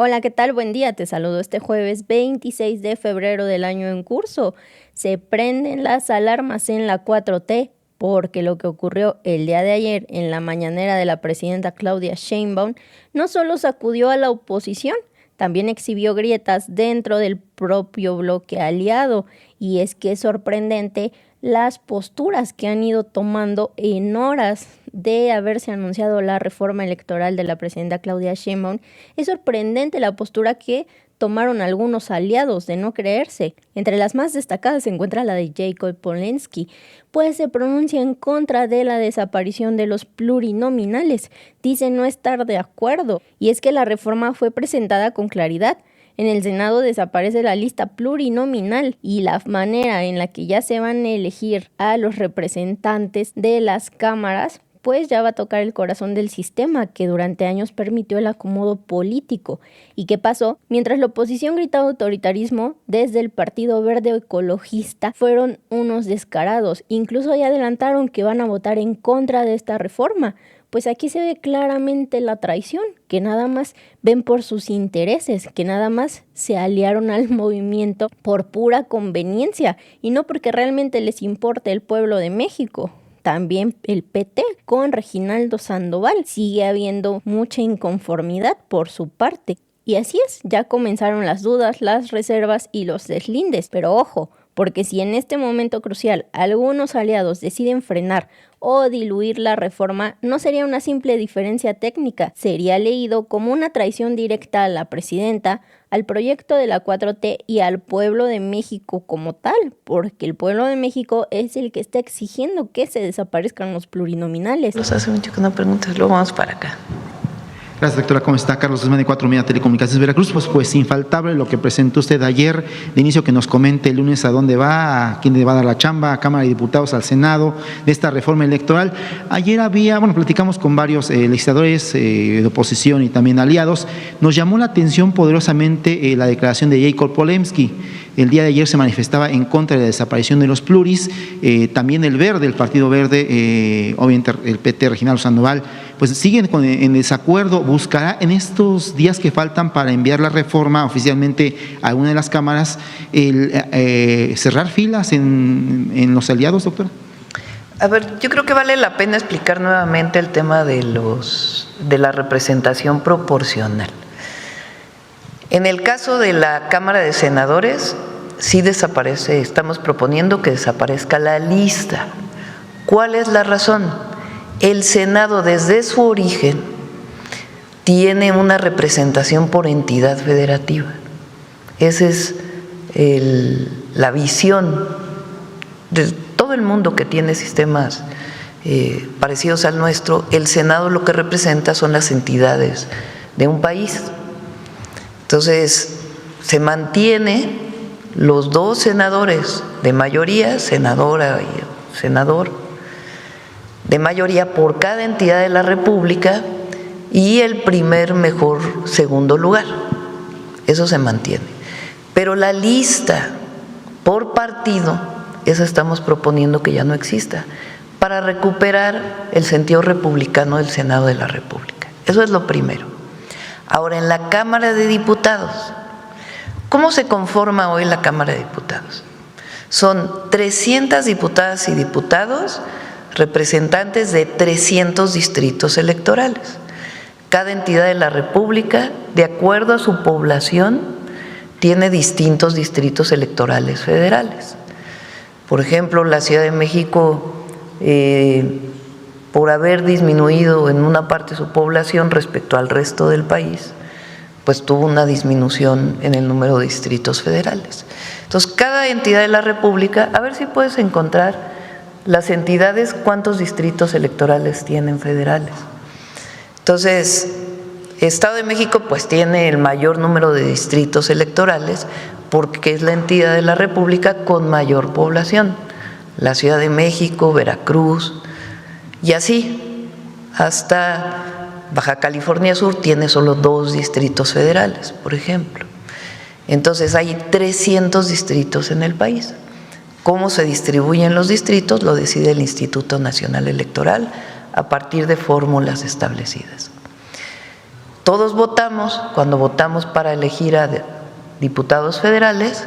Hola, ¿qué tal? Buen día, te saludo este jueves 26 de febrero del año en curso. Se prenden las alarmas en la 4T porque lo que ocurrió el día de ayer en la mañanera de la presidenta Claudia Sheinbaum no solo sacudió a la oposición, también exhibió grietas dentro del propio bloque aliado, y es que es sorprendente las posturas que han ido tomando en horas de haberse anunciado la reforma electoral de la presidenta Claudia Sheinbaum. Es sorprendente la postura que tomaron algunos aliados de no creerse. Entre las más destacadas se encuentra la de Jacob Polensky, pues se pronuncia en contra de la desaparición de los plurinominales. Dice no estar de acuerdo, y es que la reforma fue presentada con claridad. En el Senado desaparece la lista plurinominal y la manera en la que ya se van a elegir a los representantes de las cámaras, pues ya va a tocar el corazón del sistema que durante años permitió el acomodo político. ¿Y qué pasó? Mientras la oposición gritaba autoritarismo, desde el Partido Verde Ecologista fueron unos descarados. Incluso ya adelantaron que van a votar en contra de esta reforma. Pues aquí se ve claramente la traición, que nada más ven por sus intereses, que nada más se aliaron al movimiento por pura conveniencia y no porque realmente les importe el pueblo de México. También el PT con Reginaldo Sandoval sigue habiendo mucha inconformidad por su parte. Y así es, ya comenzaron las dudas, las reservas y los deslindes. Pero ojo, porque si en este momento crucial algunos aliados deciden frenar o diluir la reforma, no sería una simple diferencia técnica, sería leído como una traición directa a la presidenta, al proyecto de la 4T y al pueblo de México como tal, porque el pueblo de México es el que está exigiendo que se desaparezcan los plurinominales. Los hace mucho que no preguntes, luego vamos para acá. Gracias, doctora. ¿Cómo está? Carlos Guzmán de 4 Media Telecomunicaciones Veracruz. Pues infaltable lo que presentó usted ayer. De inicio que nos comente el lunes a dónde va, a quién le va a dar la chamba, a Cámara de Diputados, al Senado, de esta reforma electoral. Ayer platicamos con varios legisladores de oposición y también aliados. Nos llamó la atención poderosamente la declaración de Jacob Polensky. El día de ayer se manifestaba en contra de la desaparición de los pluris. También el Verde, el Partido Verde, obviamente el PT, Reginaldo Sandoval, pues siguen en desacuerdo. Buscará en estos días que faltan para enviar la reforma oficialmente a alguna de las cámaras cerrar filas en los aliados, doctora. A ver, yo creo que vale la pena explicar nuevamente el tema de la representación proporcional. En el caso de la Cámara de Senadores, sí desaparece, estamos proponiendo que desaparezca la lista. ¿Cuál es la razón? El Senado, desde su origen, tiene una representación por entidad federativa. Esa es la visión de todo el mundo que tiene sistemas parecidos al nuestro. El Senado lo que representa son las entidades de un país. Entonces, se mantiene los dos senadores de mayoría, senadora y senador, de mayoría por cada entidad de la República, y el primer mejor segundo lugar. Eso se mantiene. Pero la lista por partido, esa estamos proponiendo que ya no exista, para recuperar el sentido republicano del Senado de la República. Eso es lo primero. Ahora, en la Cámara de Diputados, ¿cómo se conforma hoy la Cámara de Diputados? Son 300 diputadas y diputados, representantes de 300 distritos electorales. Cada entidad de la República, de acuerdo a su población, tiene distintos distritos electorales federales. Por ejemplo, la Ciudad de México, por haber disminuido en una parte su población respecto al resto del país, pues tuvo una disminución en el número de distritos federales. Entonces, cada entidad de la República, a ver si puedes encontrar las entidades, cuántos distritos electorales tienen federales. Entonces, Estado de México pues tiene el mayor número de distritos electorales porque es la entidad de la República con mayor población. La Ciudad de México, Veracruz, y así, hasta Baja California Sur tiene solo 2 distritos federales, por ejemplo. Entonces hay 300 distritos en el país. ¿Cómo se distribuyen los distritos? Lo decide el Instituto Nacional Electoral a partir de fórmulas establecidas. Todos votamos, cuando votamos para elegir a diputados federales,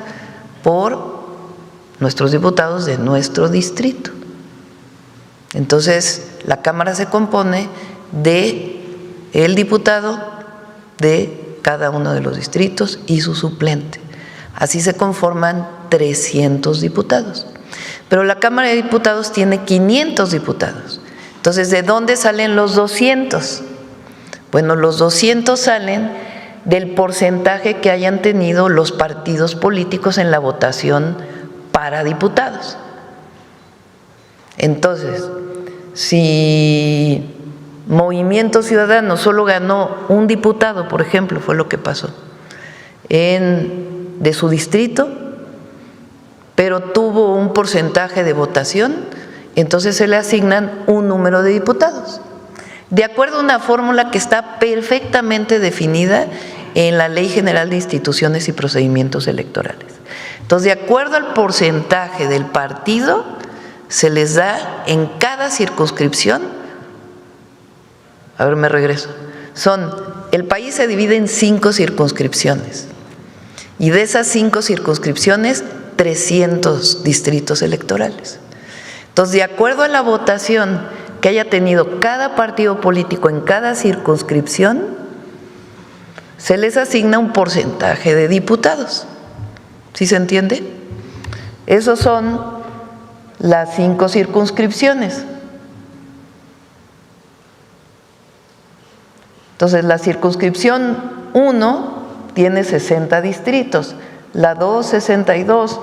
por nuestros diputados de nuestro distrito. Entonces, la Cámara se compone de el diputado de cada uno de los distritos y su suplente. Así se conforman 300 diputados. Pero la Cámara de Diputados tiene 500 diputados. Entonces, ¿de dónde salen los 200? Bueno, los 200 salen del porcentaje que hayan tenido los partidos políticos en la votación para diputados. Entonces, si Movimiento Ciudadano solo ganó un diputado, por ejemplo, fue lo que pasó, de su distrito, pero tuvo un porcentaje de votación, entonces se le asignan un número de diputados, de acuerdo a una fórmula que está perfectamente definida en la Ley General de Instituciones y Procedimientos Electorales. Entonces, de acuerdo al porcentaje del partido, se les da en cada circunscripción, a ver, me regreso, el país se divide en 5 circunscripciones, y de esas 5 circunscripciones, 300 distritos electorales. Entonces, de acuerdo a la votación que haya tenido cada partido político en cada circunscripción, se les asigna un porcentaje de diputados. ¿Sí se entiende? Esos son las 5 circunscripciones. Entonces, la circunscripción 1 tiene 60 distritos, la 2, 62,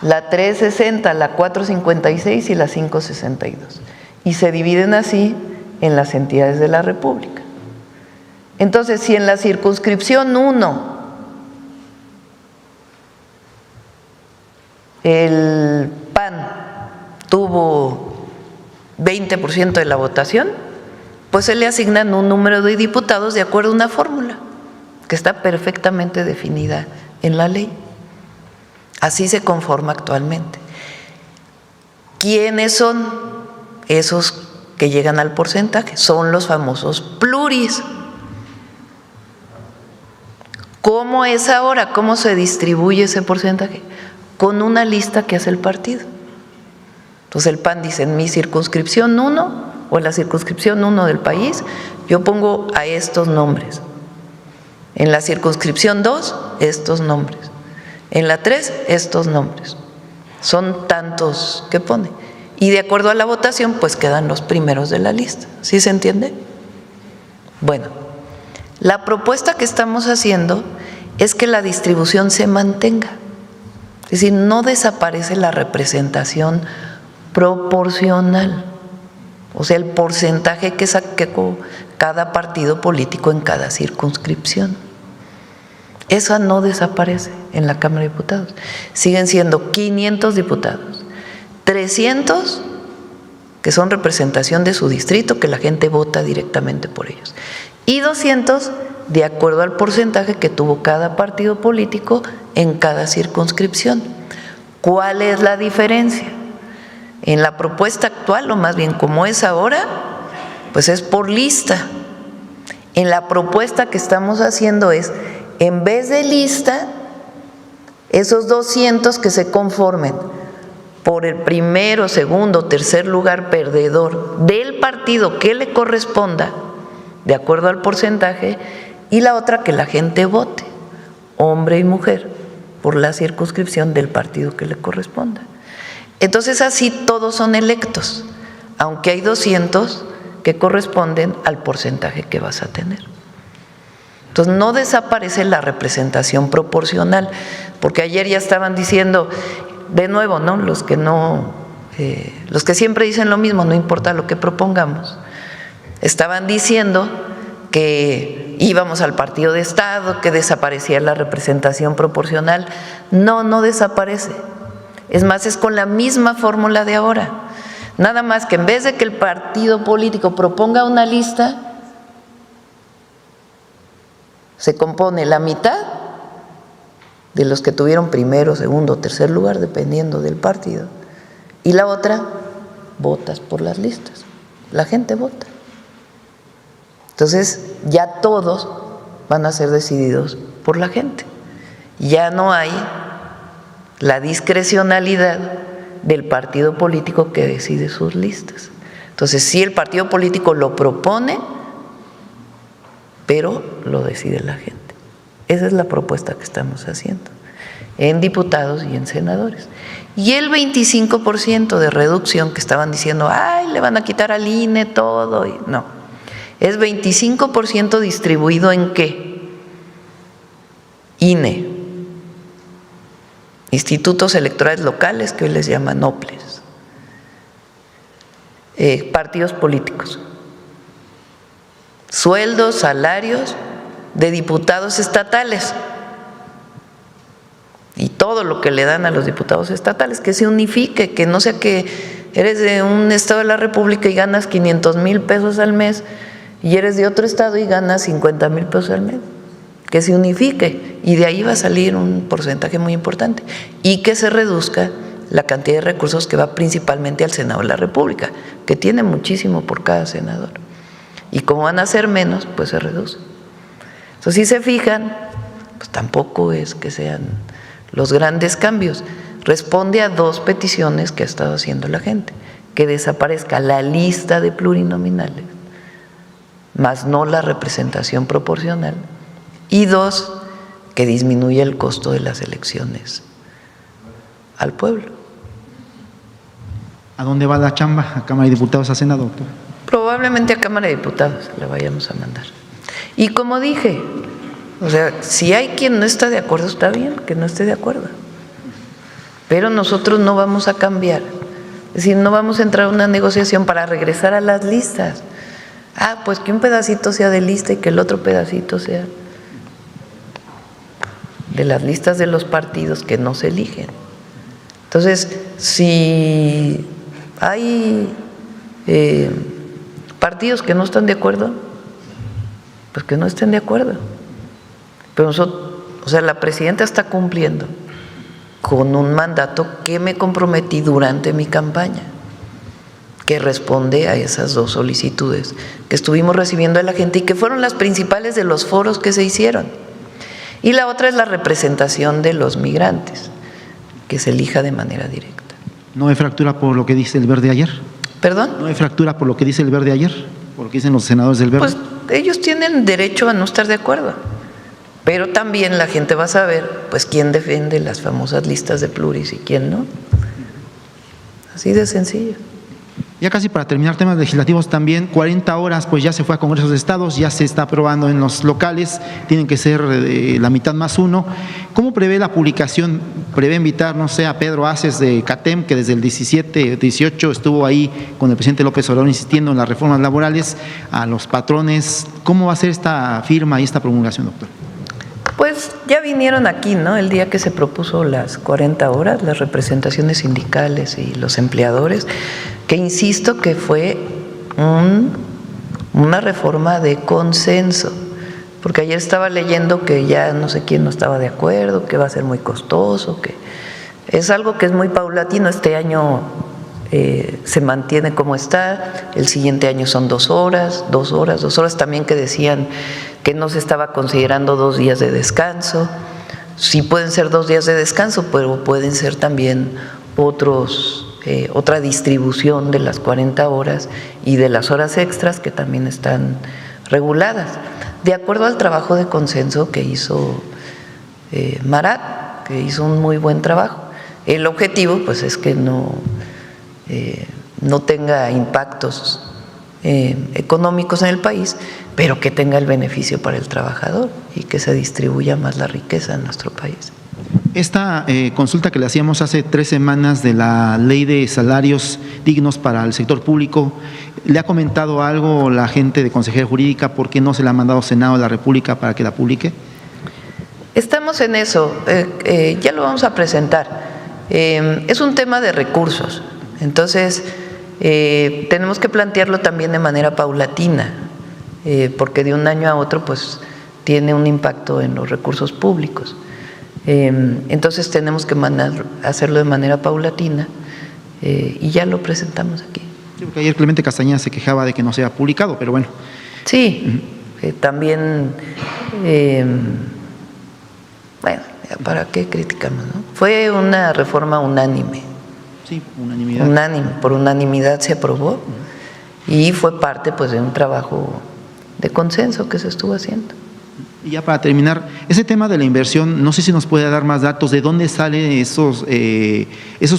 la 3, 60, la 4, 56 y la 5, 62. Y se dividen así en las entidades de la República. Entonces, si en la circunscripción 1 el PAN tuvo 20% de la votación, pues se le asignan un número de diputados de acuerdo a una fórmula que está perfectamente definida en la ley. Así se conforma actualmente. ¿Quiénes son esos que llegan al porcentaje? Son los famosos pluris. ¿Cómo es ahora? ¿Cómo se distribuye ese porcentaje? Con una lista que hace el partido. Entonces el PAN dice, en mi circunscripción 1 o en la circunscripción 1 del país, yo pongo a estos nombres. En la circunscripción 2, estos nombres. En la 3, estos nombres. Son tantos que pone. Y de acuerdo a la votación, pues quedan los primeros de la lista. ¿Sí se entiende? Bueno, la propuesta que estamos haciendo es que la distribución se mantenga. Es decir, no desaparece la representación proporcional. O sea, el porcentaje que sacó cada partido político en cada circunscripción. Esa no desaparece en la Cámara de Diputados. Siguen siendo 500 diputados, 300 que son representación de su distrito, que la gente vota directamente por ellos, y 200 de acuerdo al porcentaje que tuvo cada partido político en cada circunscripción. ¿Cuál es la diferencia? En la propuesta actual, o más bien como es ahora, pues es por lista. En la propuesta que estamos haciendo es, en vez de lista, esos 200 que se conformen por el primero, segundo, tercer lugar perdedor del partido que le corresponda, de acuerdo al porcentaje, y la otra que la gente vote, hombre y mujer, por la circunscripción del partido que le corresponda. Entonces así todos son electos, aunque hay 200 que corresponden al porcentaje que vas a tener. Entonces no desaparece la representación proporcional, porque ayer ya estaban diciendo, de nuevo, ¿no? Los que siempre dicen lo mismo, no importa lo que propongamos, estaban diciendo que íbamos al partido de Estado, que desaparecía la representación proporcional. No, no desaparece. Es más, es con la misma fórmula de ahora. Nada más que en vez de que el partido político proponga una lista, se compone la mitad de los que tuvieron primero, segundo, tercer lugar, dependiendo del partido, y la otra, votas por las listas. La gente vota. Entonces, ya todos van a ser decididos por la gente. Ya no hay la discrecionalidad del partido político que decide sus listas. Entonces, sí, el partido político lo propone, pero lo decide la gente. Esa es la propuesta que estamos haciendo en diputados y en senadores. Y el 25% de reducción que estaban diciendo, ay, le van a quitar al INE todo, y no, es 25% distribuido en ¿qué? INE, institutos electorales locales, que hoy les llaman OPLES, partidos políticos, sueldos, salarios de diputados estatales y todo lo que le dan a los diputados estatales, que se unifique, que no sea que eres de un estado de la República y ganas 500,000 pesos al mes y eres de otro estado y ganas 50,000 pesos al mes, que se unifique y de ahí va a salir un porcentaje muy importante y que se reduzca la cantidad de recursos que va principalmente al Senado de la República, que tiene muchísimo por cada senador, y como van a ser menos, pues se reduce. Entonces, si se fijan, pues tampoco es que sean los grandes cambios. Responde a dos peticiones que ha estado haciendo la gente: que desaparezca la lista de plurinominales, más no la representación proporcional, y dos, que disminuya el costo de las elecciones al pueblo. ¿A dónde va la chamba? ¿A Cámara de Diputados, a Senado, doctor? Probablemente a Cámara de Diputados la vayamos a mandar. Y como dije, o sea, si hay quien no está de acuerdo, está bien que no esté de acuerdo, pero nosotros no vamos a cambiar. Es decir, no vamos a entrar a una negociación para regresar a las listas. Ah, pues que un pedacito sea de lista y que el otro pedacito sea de las listas de los partidos que no se eligen. Entonces, si hay partidos que no están de acuerdo, pues que no estén de acuerdo. Pero nosotros, o sea, la presidenta está cumpliendo con un mandato que me comprometí durante mi campaña, que responde a esas dos solicitudes que estuvimos recibiendo de la gente y que fueron las principales de los foros que se hicieron. Y la otra es la representación de los migrantes, que se elija de manera directa. ¿No hay fractura por lo que dice el Verde ayer? ¿Perdón? ¿No hay fractura por lo que dice el Verde ayer? ¿Por lo que dicen los senadores del Verde? Pues ellos tienen derecho a no estar de acuerdo, pero también la gente va a saber pues quién defiende las famosas listas de pluris y quién no. Así de sencillo. Ya casi para terminar, temas legislativos también, 40 horas, pues ya se fue a Congresos de Estados, ya se está aprobando en los locales, tienen que ser la mitad más uno. ¿Cómo prevé la publicación? ¿Prevé invitar, no sé, a Pedro Aces de CATEM, que desde el 18 estuvo ahí con el presidente López Obrador insistiendo en las reformas laborales, a los patrones? ¿Cómo va a ser esta firma y esta promulgación, doctor? Pues ya vinieron aquí, ¿no? El día que se propuso las 40 horas, las representaciones sindicales y los empleadores, que insisto que fue una reforma de consenso, porque ayer estaba leyendo que ya no sé quién no estaba de acuerdo, que va a ser muy costoso, que es algo que es muy paulatino. Este año se mantiene como está, el siguiente año son 2 horas, 2 horas, 2 horas también, que decían que no se estaba considerando 2 días de descanso. Sí pueden ser 2 días de descanso, pero pueden ser también otra distribución de las 40 horas y de las horas extras que también están reguladas, de acuerdo al trabajo de consenso que hizo Marat, que hizo un muy buen trabajo. El objetivo pues es que no tenga impactos económicos en el país, pero que tenga el beneficio para el trabajador y que se distribuya más la riqueza en nuestro país. Esta consulta que le hacíamos hace 3 semanas de la ley de salarios dignos para el sector público, ¿le ha comentado algo la gente de Consejería Jurídica? ¿Por qué no se la ha mandado al Senado de la República para que la publique? Estamos en eso, ya lo vamos a presentar. Es un tema de recursos, entonces tenemos que plantearlo también de manera paulatina, porque de un año a otro pues tiene un impacto en los recursos públicos. Entonces tenemos que hacerlo de manera paulatina y ya lo presentamos aquí. Sí, porque ayer Clemente Castañeda se quejaba de que no se ha publicado, pero bueno. Sí, también, bueno, ¿para qué criticamos, no? Fue una reforma unánime. Sí, unanimidad. Unánime, por unanimidad se aprobó y fue parte pues de un trabajo de consenso que se estuvo haciendo. Y ya para terminar, ese tema de la inversión, no sé si nos puede dar más datos, ¿de dónde salen esos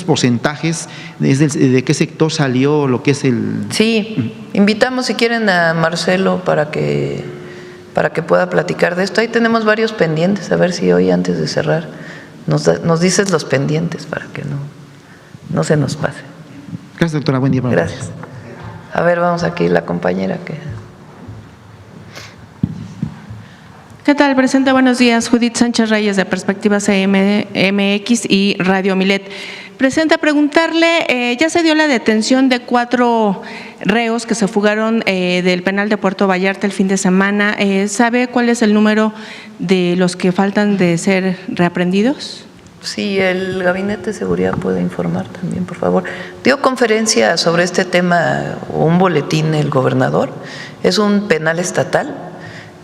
porcentajes? ¿De qué sector salió lo que es el...? Sí, invitamos si quieren a Marcelo para que pueda platicar de esto. Ahí tenemos varios pendientes, a ver si hoy antes de cerrar nos dices los pendientes para que no se nos pase. Gracias, doctora, buen día. Gracias. A ver, vamos aquí, la compañera que… ¿Qué tal, presidenta? Buenos días. Judith Sánchez Reyes, de Perspectivas MX y Radio Milet. Presidenta, preguntarle, ya se dio la detención de 4 reos que se fugaron del penal de Puerto Vallarta el fin de semana. ¿Sabe cuál es el número de los que faltan de ser reaprendidos? Sí, el Gabinete de Seguridad puede informar también, por favor. Dio conferencia sobre este tema, un boletín el gobernador. Es un penal estatal,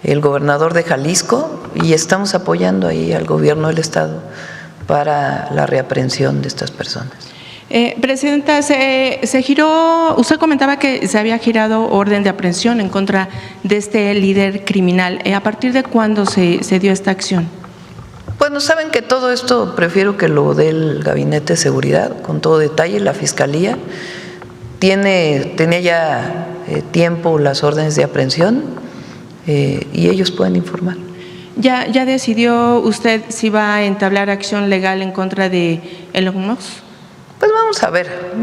el gobernador de Jalisco, y estamos apoyando ahí al gobierno del estado para la reaprehensión de estas personas. Presidenta, se giró, usted comentaba que se había girado orden de aprehensión en contra de este líder criminal. ¿A partir de cuándo se dio esta acción? Bueno, saben que todo esto prefiero que lo dé el Gabinete de Seguridad con todo detalle. La Fiscalía tenía ya tiempo las órdenes de aprehensión y ellos pueden informar. ¿Ya decidió usted si va a entablar acción legal en contra de Elon Musk? Pues vamos a ver.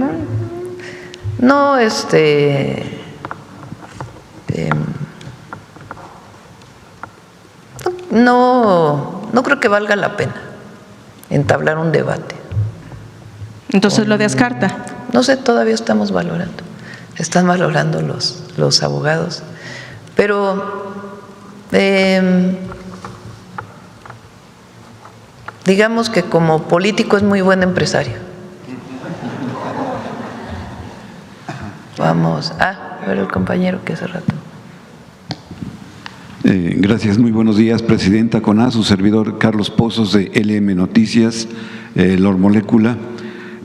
No creo que valga la pena entablar un debate. Entonces lo descarta. No sé, todavía estamos valorando. Están valorando los abogados. Pero digamos que como político es muy buen empresario. Vamos. A ver el compañero que hace rato. Gracias, muy buenos días, presidenta. Con su servidor Carlos Pozos de LM Noticias, Lor Molécula.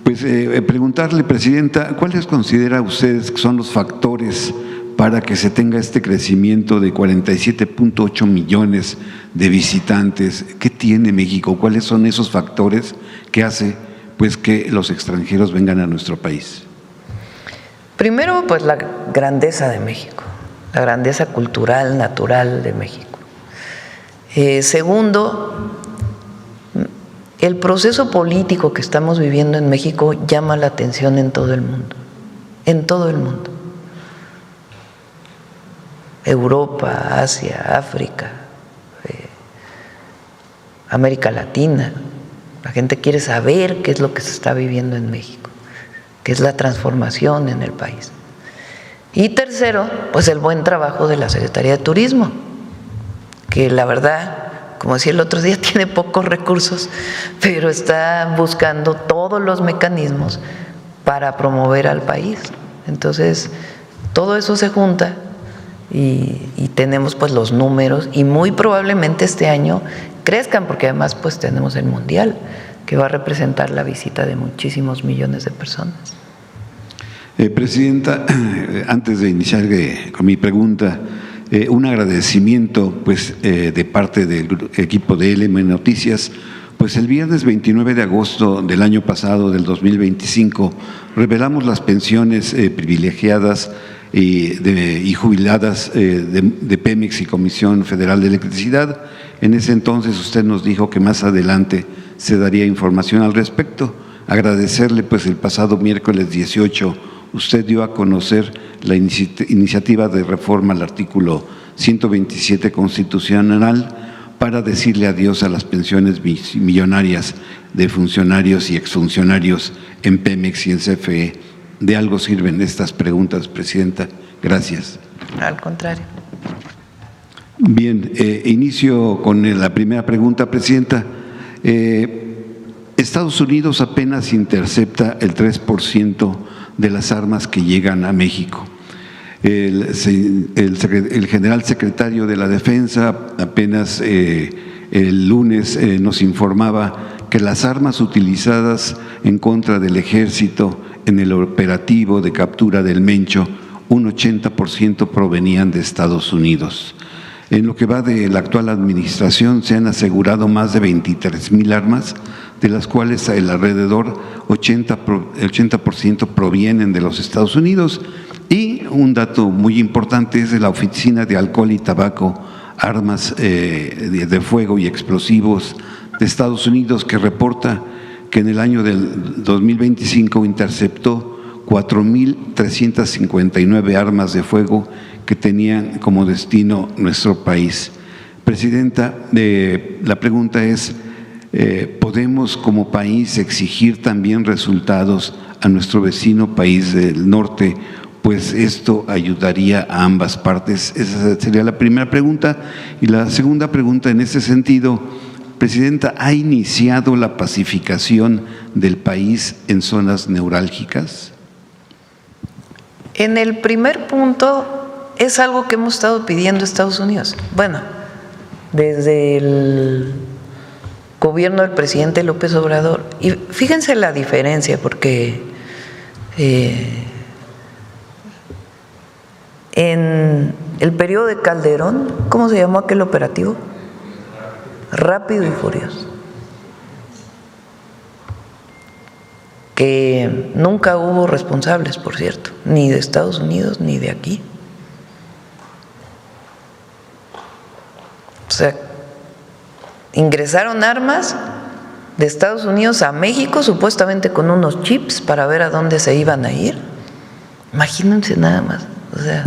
Pues preguntarle, presidenta, ¿cuáles considera ustedes que son los factores para que se tenga este crecimiento de 47.8 millones de visitantes? ¿Qué tiene México? ¿Cuáles son esos factores que hace pues que los extranjeros vengan a nuestro país? Primero, pues la grandeza de México, la grandeza cultural, natural de México. Segundo, el proceso político que estamos viviendo en México llama la atención en todo el mundo, en todo el mundo. Europa, Asia, África, América Latina. La gente quiere saber qué es lo que se está viviendo en México, qué es la transformación en el país. Y tercero, pues el buen trabajo de la Secretaría de Turismo, que la verdad, como decía el otro día, tiene pocos recursos, pero está buscando todos los mecanismos para promover al país. Entonces, todo eso se junta y tenemos pues los números, y muy probablemente este año crezcan, porque además pues tenemos el Mundial, que va a representar la visita de muchísimos millones de personas. Presidenta, antes de iniciar con mi pregunta, un agradecimiento pues de parte del equipo de LM Noticias. Pues el viernes 29 de agosto del año pasado, del 2025, revelamos las pensiones privilegiadas y jubiladas de Pemex y Comisión Federal de Electricidad. En ese entonces usted nos dijo que más adelante se daría información al respecto. Agradecerle pues el pasado miércoles 18 usted dio a conocer la iniciativa de reforma al artículo 127 constitucional para decirle adiós a las pensiones millonarias de funcionarios y exfuncionarios en Pemex y en CFE. ¿De algo sirven estas preguntas, presidenta? Gracias. Al contrario. Bien, inicio con la primera pregunta, presidenta. Estados Unidos apenas intercepta el 3% de las armas que llegan a México. El general secretario de la Defensa apenas el lunes nos informaba que las armas utilizadas en contra del ejército en el operativo de captura del Mencho, un 80% provenían de Estados Unidos. En lo que va de la actual administración se han asegurado más de 23,000 armas, de las cuales el alrededor 80% provienen de los Estados Unidos. Y un dato muy importante es de la Oficina de Alcohol y Tabaco, Armas de Fuego y Explosivos de Estados Unidos, que reporta que en el año del 2025 interceptó 4,359 armas de fuego que tenían como destino nuestro país. Presidenta, la pregunta es, ¿podemos como país exigir también resultados a nuestro vecino país del norte? Pues esto ayudaría a ambas partes. Esa sería la primera pregunta. Y la segunda pregunta en ese sentido, Presidenta, ¿ha iniciado la pacificación del país en zonas neurálgicas? En el primer punto es algo que hemos estado pidiendo a Estados Unidos. Bueno, desde el gobierno del presidente López Obrador. Y fíjense la diferencia, porque en el periodo de Calderón, ¿cómo se llamó aquel operativo? Rápido y Furioso. Que nunca hubo responsables, por cierto, ni de Estados Unidos ni de aquí. O sea, ingresaron armas de Estados Unidos a México, supuestamente con unos chips para ver a dónde se iban a ir. Imagínense nada más. O sea,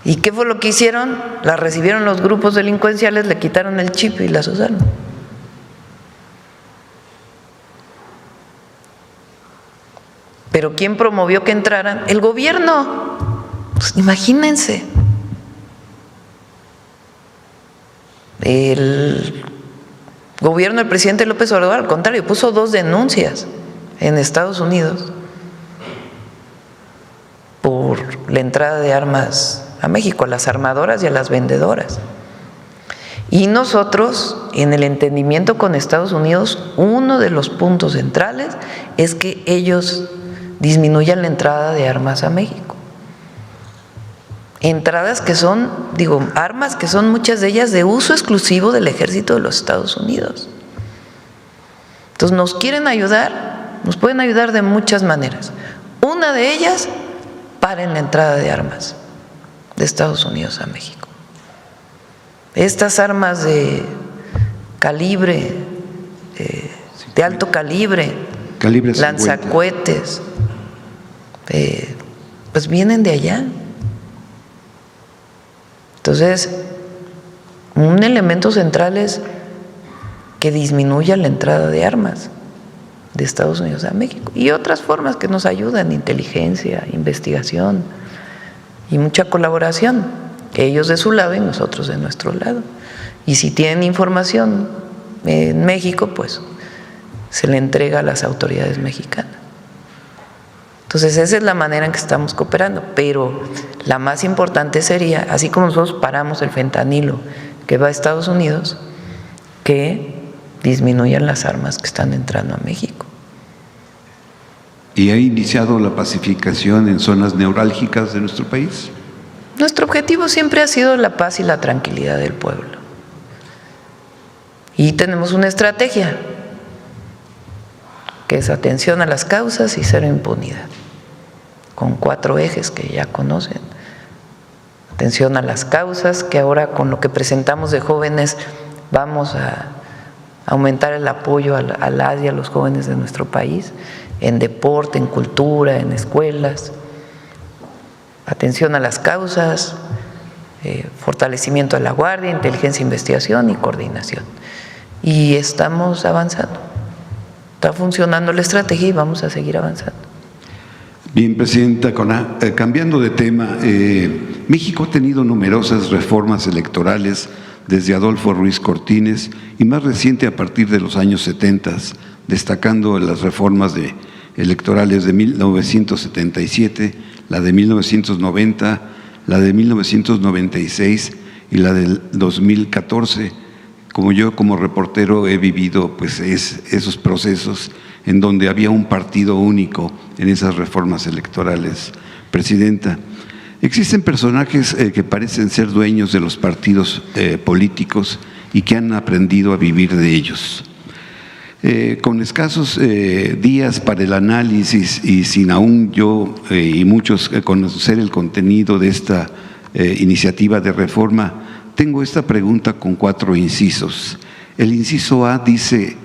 ¿y qué fue lo que hicieron? Las recibieron los grupos delincuenciales, le quitaron el chip y las usaron. ¿Pero quién promovió que entraran? El gobierno. Pues imagínense. El gobierno del presidente López Obrador, al contrario, puso 2 denuncias en Estados Unidos por la entrada de armas a México, a las armadoras y a las vendedoras. Y nosotros, en el entendimiento con Estados Unidos, uno de los puntos centrales es que ellos disminuyan la entrada de armas a México. Entradas que son, armas que son muchas de ellas de uso exclusivo del ejército de los Estados Unidos. Entonces, nos quieren ayudar, nos pueden ayudar de muchas maneras. Una de ellas, paren la entrada de armas de Estados Unidos a México. Estas armas de calibre, de alto calibre, lanzacohetes, pues vienen de allá. Entonces, un elemento central es que disminuya la entrada de armas de Estados Unidos a México y otras formas que nos ayudan, inteligencia, investigación y mucha colaboración, ellos de su lado y nosotros de nuestro lado. Y si tienen información en México, pues se le entrega a las autoridades mexicanas. Entonces, esa es la manera en que estamos cooperando, pero la más importante sería, así como nosotros paramos el fentanilo que va a Estados Unidos, que disminuyan las armas que están entrando a México. ¿Y ha iniciado la pacificación en zonas neurálgicas de nuestro país? Nuestro objetivo siempre ha sido la paz y la tranquilidad del pueblo. Y tenemos una estrategia, que es atención a las causas y cero impunidad, con 4 ejes que ya conocen. Atención a las causas, que ahora con lo que presentamos de jóvenes vamos a aumentar el apoyo a las y a los jóvenes de nuestro país, en deporte, en cultura, en escuelas. Atención a las causas, fortalecimiento de la guardia, inteligencia, investigación y coordinación. Y estamos avanzando. Está funcionando la estrategia y vamos a seguir avanzando. Bien, Presidenta, cambiando de tema, México ha tenido numerosas reformas electorales desde Adolfo Ruiz Cortines y más reciente a partir de los años 70, destacando las reformas electorales de 1977, la de 1990, la de 1996 y la del 2014. Como yo como reportero he vivido pues esos procesos en donde había un partido único en esas reformas electorales. Presidenta, existen personajes que parecen ser dueños de los partidos políticos y que han aprendido a vivir de ellos. Con escasos días para el análisis y sin aún yo y muchos conocer el contenido de esta iniciativa de reforma, tengo esta pregunta con 4 incisos. El inciso A dice,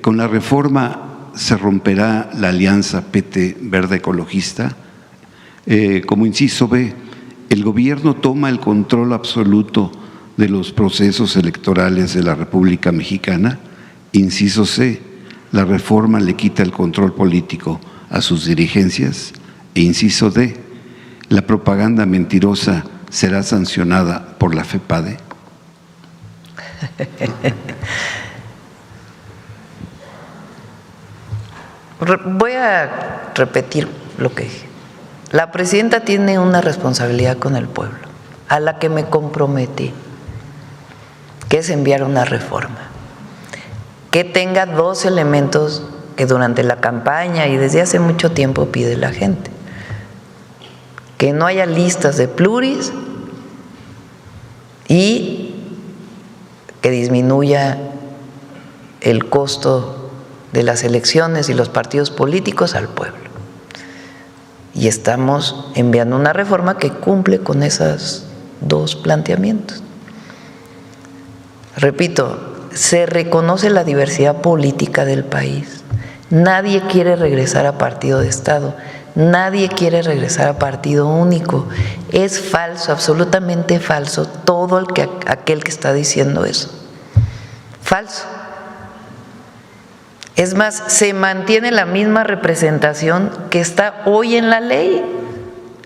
con la reforma se romperá la alianza PT Verde Ecologista. Como inciso B, el gobierno toma el control absoluto de los procesos electorales de la República Mexicana. Inciso C, la reforma le quita el control político a sus dirigencias. E inciso D, la propaganda mentirosa será sancionada por la FEPADE. Voy a repetir lo que dije. La presidenta tiene una responsabilidad con el pueblo, a la que me comprometí, que es enviar una reforma que tenga 2 elementos que durante la campaña y desde hace mucho tiempo pide la gente: que no haya listas de pluris y que disminuya el costo de las elecciones y los partidos políticos al pueblo. Y estamos enviando una reforma que cumple con esos 2 planteamientos. Repito, se reconoce la diversidad política del país. Nadie quiere regresar a partido de Estado. Nadie quiere regresar a partido único. Es falso, absolutamente falso, todo aquel que está diciendo eso. Falso. Es más, se mantiene la misma representación que está hoy en la ley,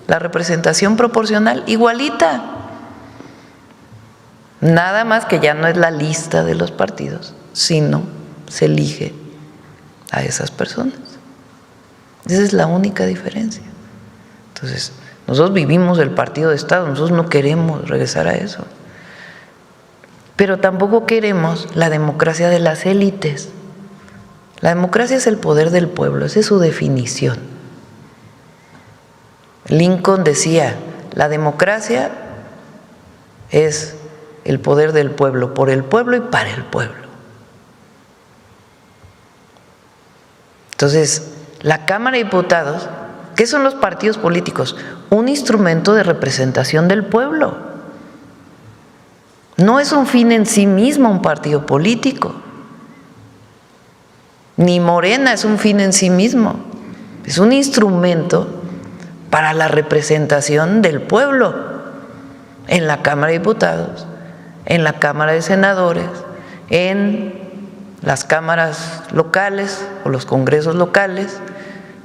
la representación proporcional, igualita. Nada más que ya no es la lista de los partidos, sino se elige a esas personas. Esa es la única diferencia. Entonces, nosotros vivimos el partido de Estado, nosotros no queremos regresar a eso. Pero tampoco queremos la democracia de las élites. La democracia es el poder del pueblo, esa es su definición. Lincoln decía, la democracia es el poder del pueblo, por el pueblo y para el pueblo. Entonces, la Cámara de Diputados, ¿qué son los partidos políticos? Un instrumento de representación del pueblo. No es un fin en sí mismo un partido político. Ni Morena es un fin en sí mismo. Es un instrumento para la representación del pueblo en la Cámara de Diputados, en la Cámara de Senadores, en las cámaras locales o los congresos locales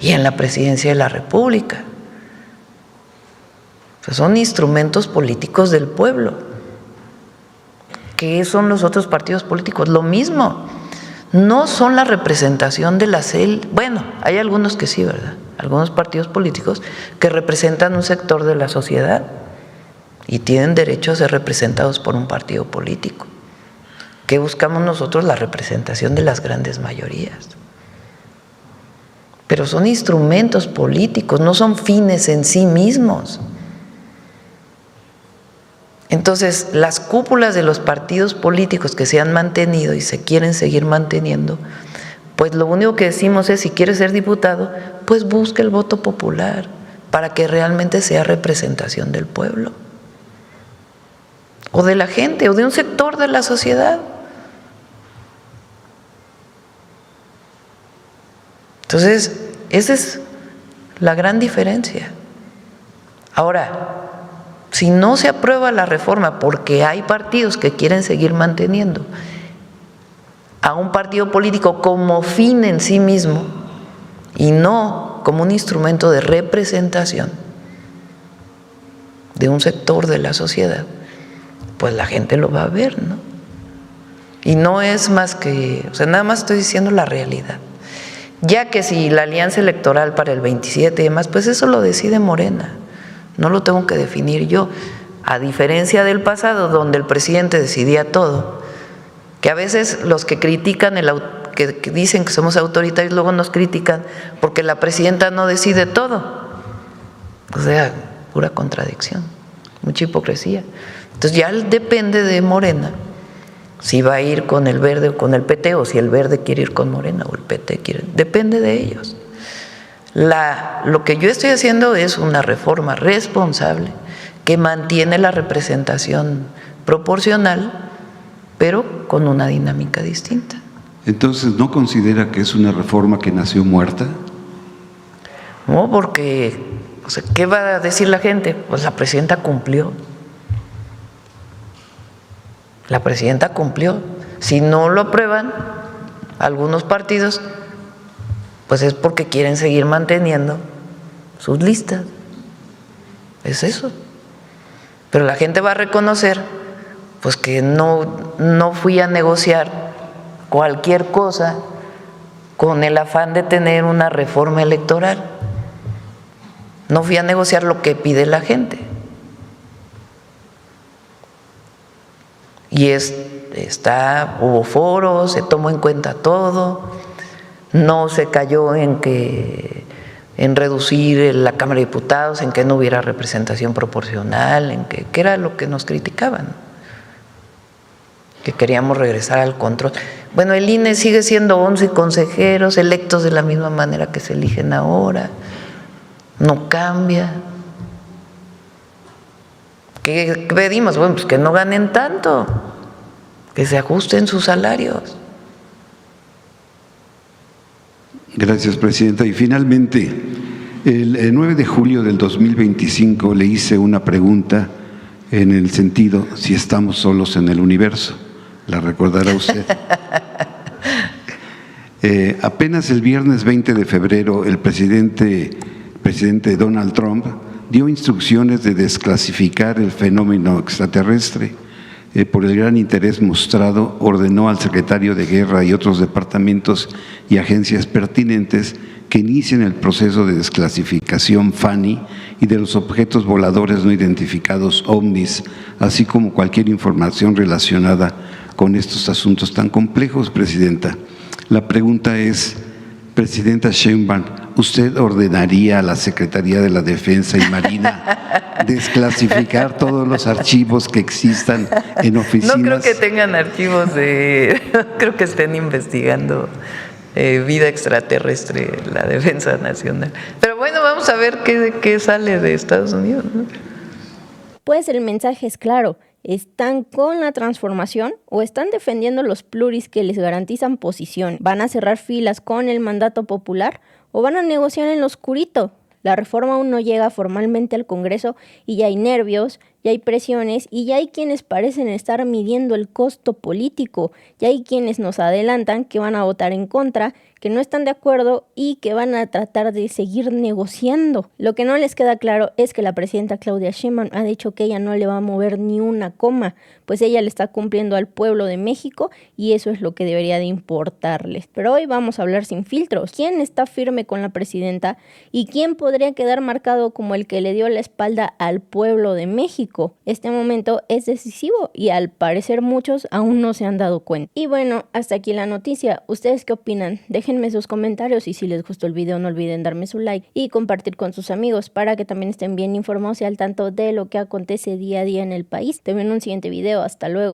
y en la Presidencia de la República. O sea, son instrumentos políticos del pueblo. ¿Qué son los otros partidos políticos? Lo mismo. No son la representación de las élites. Bueno, hay algunos que sí, ¿verdad? Algunos partidos políticos que representan un sector de la sociedad y tienen derecho a ser representados por un partido político. ¿Qué buscamos nosotros? La representación de las grandes mayorías. Pero son instrumentos políticos, no son fines en sí mismos. Entonces, las cúpulas de los partidos políticos que se han mantenido y se quieren seguir manteniendo, pues lo único que decimos es, si quieres ser diputado, pues busca el voto popular para que realmente sea representación del pueblo, o de la gente, o de un sector de la sociedad. Entonces, esa es la gran diferencia. Ahora, si no se aprueba la reforma porque hay partidos que quieren seguir manteniendo a un partido político como fin en sí mismo y no como un instrumento de representación de un sector de la sociedad, pues la gente lo va a ver, ¿no? Y no es más que, o sea, nada más estoy diciendo la realidad. Ya que si la alianza electoral para el 27 y demás, pues eso lo decide Morena, no lo tengo que definir yo, a diferencia del pasado donde el presidente decidía todo, que a veces los que critican, que dicen que somos autoritarios, luego nos critican porque la presidenta no decide todo. O sea, pura contradicción, mucha hipocresía. Entonces ya depende de Morena si va a ir con el Verde o con el PT, o si el Verde quiere ir con Morena o el PT quiere, depende de ellos. Lo que yo estoy haciendo es una reforma responsable que mantiene la representación proporcional, pero con una dinámica distinta. Entonces, ¿no considera que es una reforma que nació muerta? No, porque, o sea, ¿qué va a decir la gente? Pues la presidenta cumplió. La presidenta cumplió. Si no lo aprueban algunos partidos, pues es porque quieren seguir manteniendo sus listas. Es eso. Pero la gente va a reconocer pues que no fui a negociar cualquier cosa con el afán de tener una reforma electoral. No fui a negociar lo que pide la gente. Y hubo foros, se tomó en cuenta todo, no se cayó en reducir la Cámara de Diputados, en que no hubiera representación proporcional, en que era lo que nos criticaban, que queríamos regresar al control. Bueno, el INE sigue siendo 11 consejeros electos de la misma manera que se eligen ahora, no cambia. ¿Qué pedimos? Bueno, pues que no ganen tanto, que se ajusten sus salarios. Gracias, presidenta. Y finalmente, el 9 de julio del 2025 le hice una pregunta en el sentido si estamos solos en el universo. ¿La recordará usted? Apenas el viernes 20 de febrero, el presidente Donald Trump dio instrucciones de desclasificar el fenómeno extraterrestre. Por el gran interés mostrado, ordenó al secretario de Guerra y otros departamentos y agencias pertinentes que inicien el proceso de desclasificación FANI y de los objetos voladores no identificados OVNIs, así como cualquier información relacionada con estos asuntos tan complejos, presidenta. La pregunta es, presidenta Sheinbaum, ¿usted ordenaría a la Secretaría de la Defensa y Marina desclasificar todos los archivos que existan en oficinas? No creo que tengan archivos no creo que estén investigando vida extraterrestre la Defensa Nacional. Pero bueno, vamos a ver qué sale de Estados Unidos, ¿no? Pues el mensaje es claro. ¿Están con la transformación o están defendiendo los pluris que les garantizan posición? ¿Van a cerrar filas con el mandato popular o van a negociar en lo oscurito? La reforma aún no llega formalmente al Congreso y ya hay nervios, ya hay presiones y ya hay quienes parecen estar midiendo el costo político. Ya hay quienes nos adelantan que van a votar en contra, que no están de acuerdo y que van a tratar de seguir negociando. Lo que no les queda claro es que la presidenta Claudia Sheinbaum ha dicho que ella no le va a mover ni una coma, pues ella le está cumpliendo al pueblo de México y eso es lo que debería de importarles. Pero hoy vamos a hablar sin filtros. ¿Quién está firme con la presidenta y quién podría quedar marcado como el que le dio la espalda al pueblo de México? Este momento es decisivo y al parecer muchos aún no se han dado cuenta. Y bueno, hasta aquí la noticia. ¿Ustedes qué opinan? Déjenme sus comentarios y si les gustó el video no olviden darme su like y compartir con sus amigos para que también estén bien informados y al tanto de lo que acontece día a día en el país. Te veo en un siguiente video. Hasta luego.